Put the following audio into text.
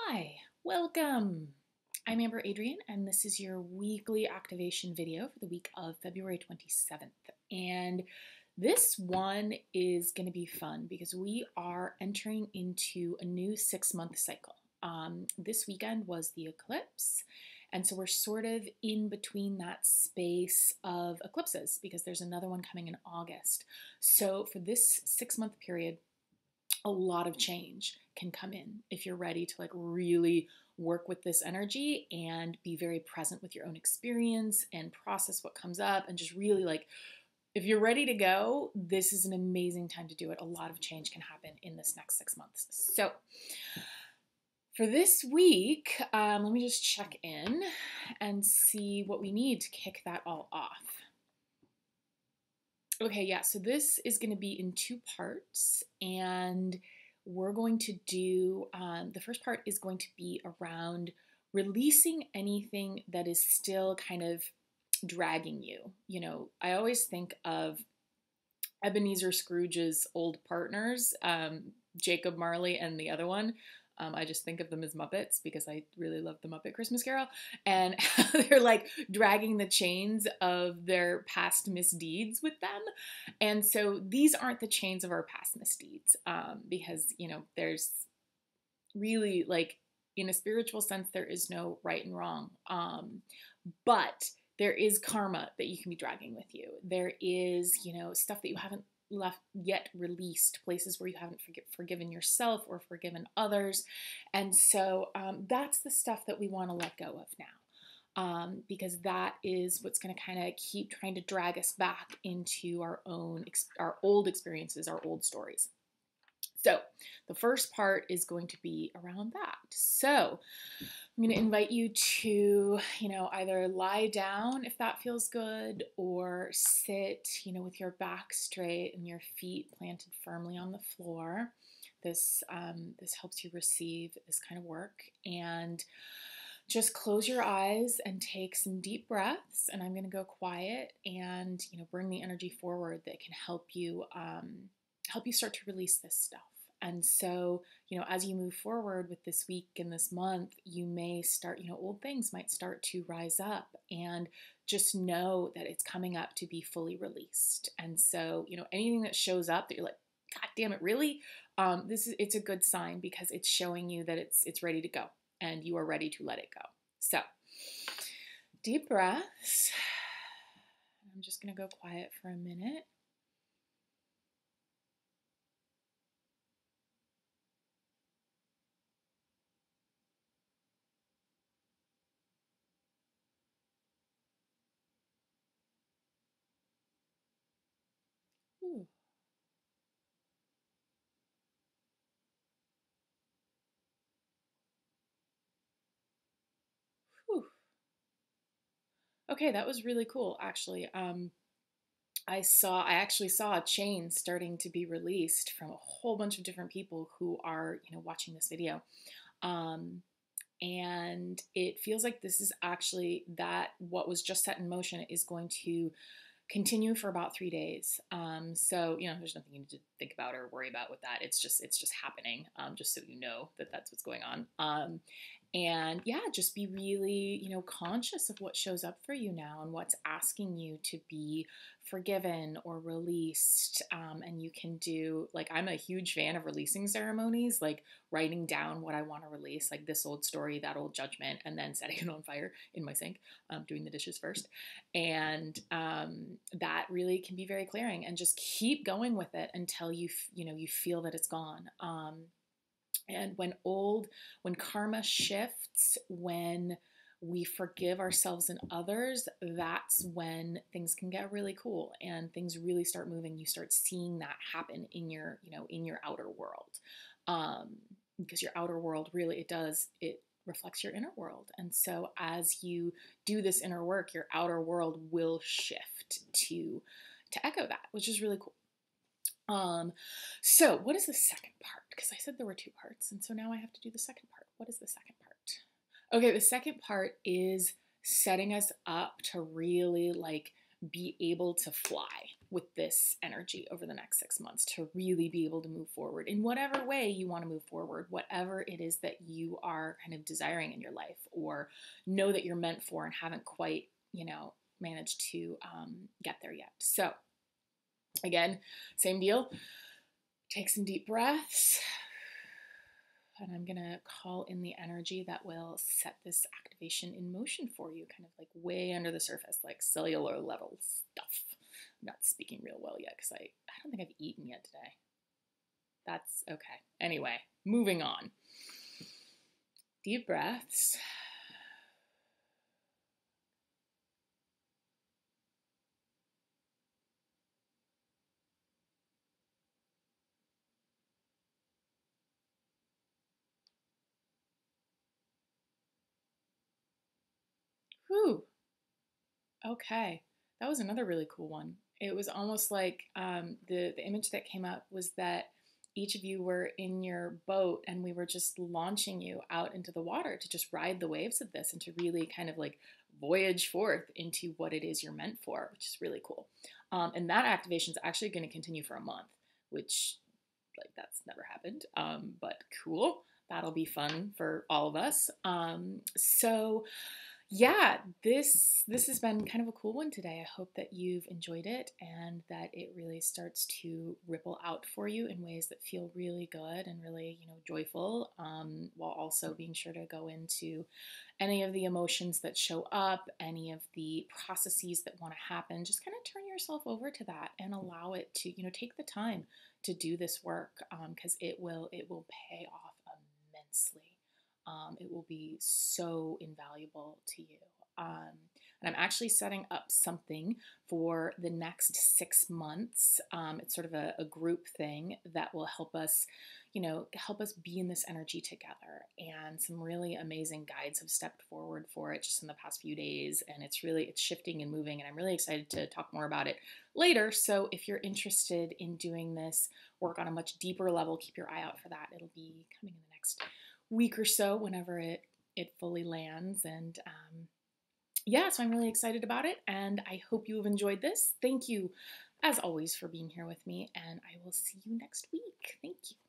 Hi, welcome. I'm Amber Adrian, and this is your weekly activation video for the week of February 27th. And this one is going to be fun because we are entering into a new 6-month cycle. This weekend was the eclipse, and so we're sort of in between that space of eclipses because there's another one coming in August. So for this 6-month period, a lot of change can come in if you're ready to really work with this energy and be very present with your own experience and process what comes up and just really if you're ready to go, this is an amazing time to do it. A lot of change can happen in this next 6 months. So for this week, let me just check in and see what we need to kick that all off. Okay, yeah, so this is going to be in 2 parts, and we're going to do the first part is going to be around releasing anything that is still kind of dragging you. You know, I always think of Ebenezer Scrooge's old partners, Jacob Marley and the other one. I just think of them as Muppets because I really love the Muppet Christmas Carol. And they're dragging the chains of their past misdeeds with them. And so these aren't the chains of our past misdeeds because, there's really in a spiritual sense, there is no right and wrong. But there is karma that you can be dragging with you. There is, stuff that you haven't left yet released, places where you haven't forgiven yourself or forgiven others. And so that's the stuff that we want to let go of now. Because that is what's going to kind of keep trying to drag us back into our old experiences, our old stories. So the first part is going to be around that. So I'm going to invite you to, either lie down if that feels good, or sit, with your back straight and your feet planted firmly on the floor. This helps you receive this kind of work. And just close your eyes and take some deep breaths. And I'm going to go quiet and, bring the energy forward that can help you start to release this stuff. And so, as you move forward with this week and this month, you may start, old things might start to rise up, and just know that it's coming up to be fully released. And so, anything that shows up that you're like, God damn it, really? It's a good sign because it's showing you that it's ready to go and you are ready to let it go. So deep breaths. I'm just going to go quiet for a minute. Ooh. Whew. Okay, that was really cool, actually. I actually saw a chain starting to be released from a whole bunch of different people who are, watching this video. Um, and it feels like this is actually that what was just set in motion is going to continue for about 3 days. So, there's nothing you need to think about or worry about with that. It's just happening, just so you know that that's what's going on. And yeah, just be really, conscious of what shows up for you now and what's asking you to be forgiven or released. And you can do, I'm a huge fan of releasing ceremonies, like writing down what I want to release, like this old story, that old judgment, and then setting it on fire in my sink, doing the dishes first. And that really can be very clearing, and just keep going with it until you feel that it's gone. And when karma shifts, when we forgive ourselves and others, that's when things can get really cool and things really start moving. You start seeing that happen in your, in your outer world. Because your outer world really, it reflects your inner world. And so as you do this inner work, your outer world will shift to echo that, which is really cool. So what is the second part? Because I said there were 2 parts, and so now I have to do the second part. What is the second part? Okay, the second part is setting us up to really be able to fly. with this energy over the next 6 months to really be able to move forward in whatever way you want to move forward, whatever it is that you are kind of desiring in your life or know that you're meant for and haven't quite, managed to get there yet. So, again, same deal. Take some deep breaths. And I'm going to call in the energy that will set this activation in motion for you, kind of like way under the surface, like cellular level stuff. I'm not speaking real well yet because I don't think I've eaten yet today. That's okay. Anyway, moving on. Deep breaths. Whew. Okay. That was another really cool one. It was almost like the image that came up was that each of you were in your boat and we were just launching you out into the water to just ride the waves of this and to really kind of like voyage forth into what it is you're meant for, which is really cool. And that activation is actually going to continue for a month, which like that's never happened, but cool. That'll be fun for all of us. So yeah, this has been kind of a cool one today. I hope that you've enjoyed it and that it really starts to ripple out for you in ways that feel really good and really, joyful, while also being sure to go into any of the emotions that show up, any of the processes that want to happen. Just kind of turn yourself over to that and allow it to, take the time to do this work, because it will pay off immensely. It will be so invaluable to you. And I'm actually setting up something for the next 6 months. It's sort of a group thing that will help us, help us be in this energy together. And some really amazing guides have stepped forward for it just in the past few days. And it's shifting and moving. And I'm really excited to talk more about it later. So if you're interested in doing this work on a much deeper level, keep your eye out for that. It'll be coming in the next week or so whenever it fully lands. And yeah, so I'm really excited about it and I hope you have enjoyed this. Thank you as always for being here with me and I will see you next week. Thank you.